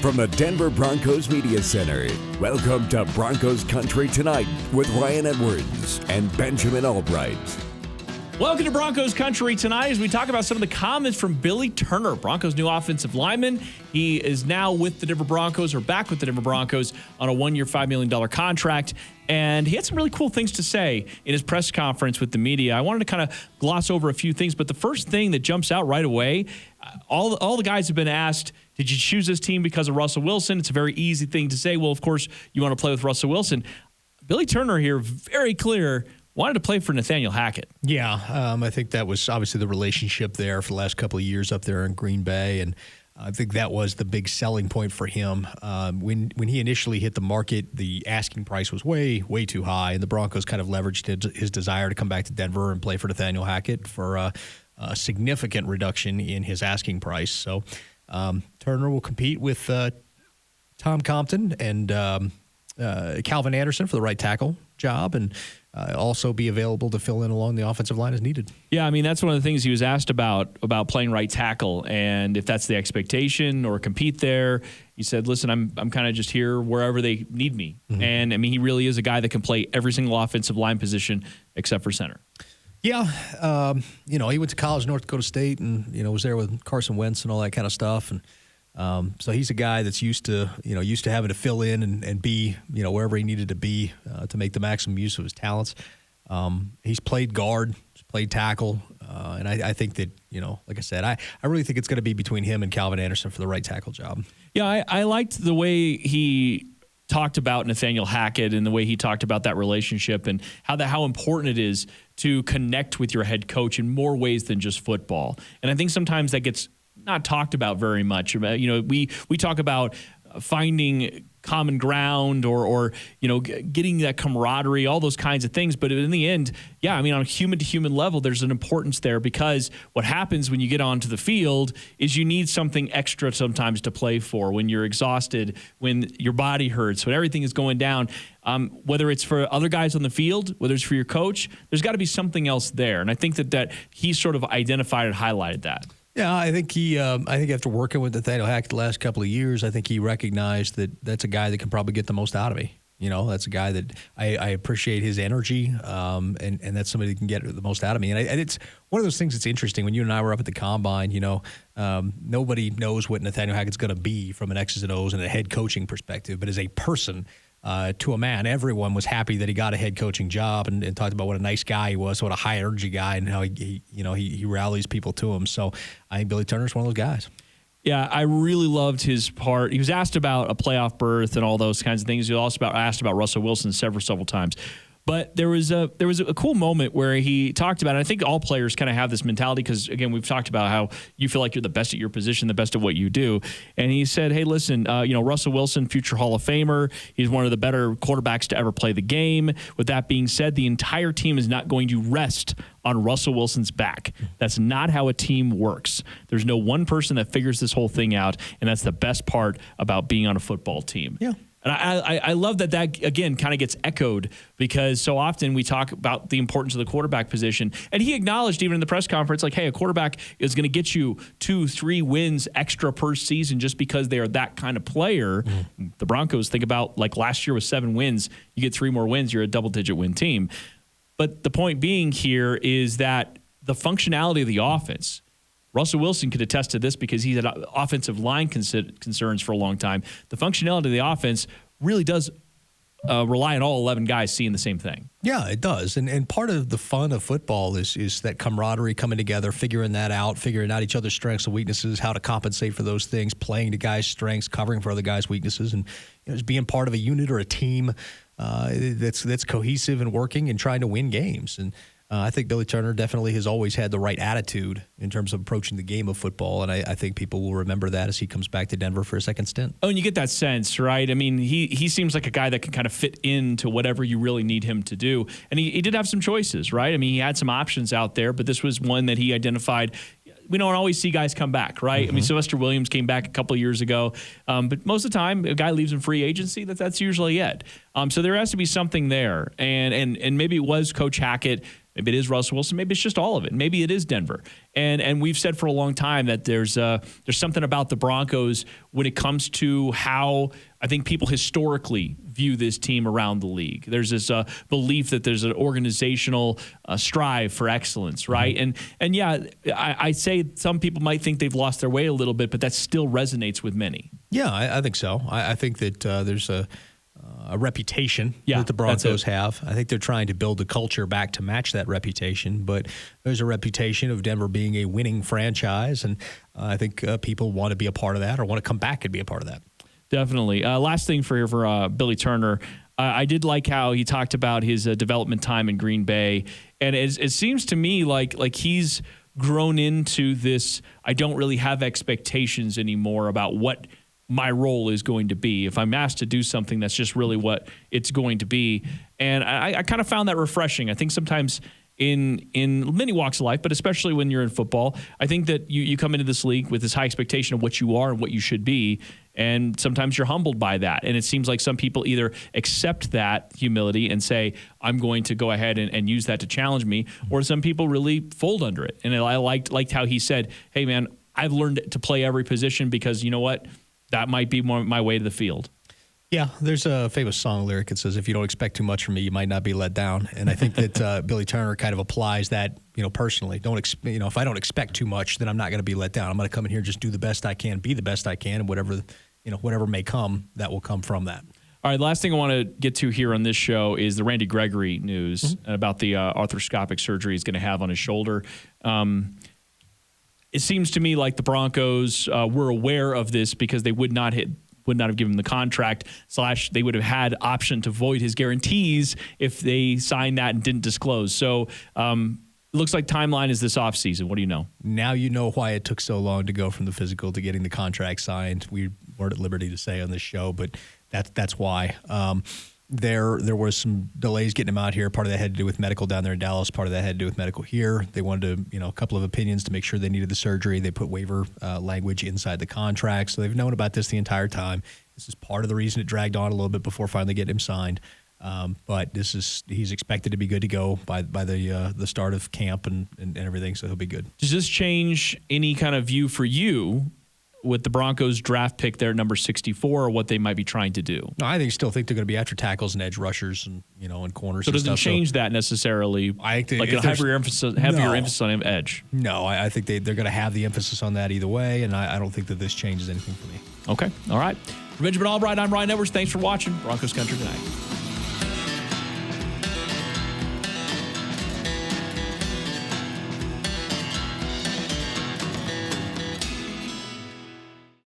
from the Denver Broncos Media Center, welcome to Broncos Country Tonight with Ryan Edwards and Benjamin Allbright. Welcome to Broncos Country Tonight as we talk about some of the comments from Billy Turner, Broncos' new offensive lineman. He is now with the Denver Broncos, or back with the Denver Broncos, on a one-year, $5 million contract. And he had some really cool things to say in his press conference with the media. I wanted to kind of gloss over a few things, but the first thing that jumps out right away, all the guys have been asked, did you choose this team because of Russell Wilson? It's a very easy thing to say. Well, of course, you want to play with Russell Wilson. Billy Turner here, very clear, wanted to play for Nathaniel Hackett. Yeah, I think that was obviously the relationship there for the last couple of years up there in Green Bay, and I think that was the big selling point for him. When he initially hit the market, the asking price was way too high, and the Broncos kind of leveraged his desire to come back to Denver and play for Nathaniel Hackett for a significant reduction in his asking price. So Turner will compete with Tom Compton and Calvin Anderson for the right tackle job, and also be available to fill in along the offensive line as needed. Yeah, I mean, that's one of the things he was asked about playing right tackle, and if that's the expectation or compete there. He said, listen, I'm kind of just here wherever they need me. Mm-hmm. And, I mean, he really is a guy that can play every single offensive line position except for center. Yeah, he went to college, North Dakota State, and, was there with Carson Wentz and all that kind of stuff, and so he's a guy that's used to having to fill in and be, wherever he needed to be to make the maximum use of his talents. He's played guard, he's played tackle, and I think that, like I said, I really think it's going to be between him and Calvin Anderson for the right tackle job. Yeah, I liked the way he talked about Nathaniel Hackett and the way he talked about that relationship and how important it is to connect with your head coach in more ways than just football. And I think sometimes that gets not talked about very much. We talk about finding common ground or getting that camaraderie, all those kinds of things. But in the end, yeah, I mean, on a human-to-human level, there's an importance there because what happens when you get onto the field is you need something extra sometimes to play for when you're exhausted, when your body hurts, when everything is going down. Whether it's for other guys on the field, whether it's for your coach, there's got to be something else there. And I think that he sort of identified and highlighted that. Yeah, I think after working with Nathaniel Hackett the last couple of years, I think he recognized that that's a guy that can probably get the most out of me. That's a guy that I appreciate his energy, and that's somebody that can get the most out of me. And it's one of those things that's interesting. When you and I were up at the Combine, nobody knows what Nathaniel Hackett's going to be from an X's and O's and a head coaching perspective, but as a person, to a man, everyone was happy that he got a head coaching job and talked about what a nice guy he was, what a high energy guy, and how he rallies people to him. So I think Billy Turner's one of those guys. Yeah, I really loved his part. He was asked about a playoff berth and all those kinds of things. He was also asked about Russell Wilson several times. But there was a cool moment where he talked about it. I think all players kind of have this mentality because, again, we've talked about how you feel like you're the best at your position, the best at what you do. And he said, hey, listen, Russell Wilson, future Hall of Famer. He's one of the better quarterbacks to ever play the game. With that being said, the entire team is not going to rest on Russell Wilson's back. That's not how a team works. There's no one person that figures this whole thing out, and that's the best part about being on a football team. Yeah. And I love that again, kind of gets echoed because so often we talk about the importance of the quarterback position. And he acknowledged even in the press conference, like, hey, a quarterback is going to get you 2-3 wins extra per season just because they are that kind of player. Mm. The Broncos, think about like last year with 7 wins. You get 3 more wins, you're a double-digit win team. But the point being here is that the functionality of the offense, Russell Wilson could attest to this because he's had offensive line concerns for a long time. The functionality of the offense really does rely on all 11 guys seeing the same thing. Yeah, it does. And part of the fun of football is that camaraderie coming together, figuring out each other's strengths and weaknesses, how to compensate for those things, playing to guys' strengths, covering for other guys' weaknesses, and just being part of a unit or a team that's cohesive and working and trying to win games. And I think Billy Turner definitely has always had the right attitude in terms of approaching the game of football, and I think people will remember that as he comes back to Denver for a second stint. Oh, and you get that sense, right? I mean, he seems like a guy that can kind of fit into whatever you really need him to do. And he did have some choices, right? I mean, he had some options out there, but this was one that he identified. We don't always see guys come back, right? Mm-hmm. I mean, Sylvester Williams came back a couple of years ago, but most of the time, a guy leaves in free agency, that's usually it. So there has to be something there, and maybe it was Coach Hackett Maybe it is Russell Wilson. Maybe it's just all of it. Maybe it is Denver. And we've said for a long time that there's something about the Broncos when it comes to how I think people historically view this team around the league. There's this belief that there's an organizational strive for excellence, right? And yeah, I say some people might think they've lost their way a little bit, but that still resonates with many. Yeah, I think so. I think that there's a reputation that the Broncos have. I think they're trying to build a culture back to match that reputation, but there's a reputation of Denver being a winning franchise, and I think people want to be a part of that or want to come back and be a part of that. Definitely. Last thing for Billy Turner, I did like how he talked about his development time in Green Bay, and it seems to me like he's grown into this, I don't really have expectations anymore about what my role is going to be. If I'm asked to do something, that's just really what it's going to be. And I kind of found that refreshing. I think sometimes in many walks of life, but especially when you're in football, I think that you come into this league with this high expectation of what you are and what you should be. And sometimes you're humbled by that. And it seems like some people either accept that humility and say, I'm going to go ahead and use that to challenge me, or some people really fold under it. And I liked how he said, hey, man, I've learned to play every position because you know what? That might be my way to the field. Yeah, there's a famous song lyric that says, if you don't expect too much from me, you might not be let down. And I think that Billy Turner kind of applies that, personally. If I don't expect too much, then I'm not going to be let down. I'm going to come in here and just do the best I can, be the best I can, and whatever may come, that will come from that. All right, last thing I want to get to here on this show is the Randy Gregory news about the arthroscopic surgery he's going to have on his shoulder. It seems to me like the Broncos were aware of this because they would not have given him the contract, / they would have had option to void his guarantees if they signed that and didn't disclose. So it looks like timeline is this offseason. What do you know? Now you know why it took so long to go from the physical to getting the contract signed. We weren't at liberty to say on this show, but that's why. There was some delays getting him out here. Part of that had to do with medical down there in Dallas. Part of that had to do with medical here. They wanted to, a couple of opinions to make sure they needed the surgery. They put waiver language inside the contract. So they've known about this the entire time. This is part of the reason it dragged on a little bit before finally getting him signed. But he's expected to be good to go by the start of camp and everything. So he'll be good. Does this change any kind of view for you with the Broncos draft pick there at number 64, or what they might be trying to do? No, I still think they're going to be after tackles and edge rushers and and corners. So it doesn't change that necessarily. I think like a heavier emphasis on edge. No, I think they're going to have the emphasis on that either way, and I don't think that this changes anything for me. Okay, all right. For Benjamin Allbright, I'm Ryan Edwards. Thanks for watching Broncos Country Tonight.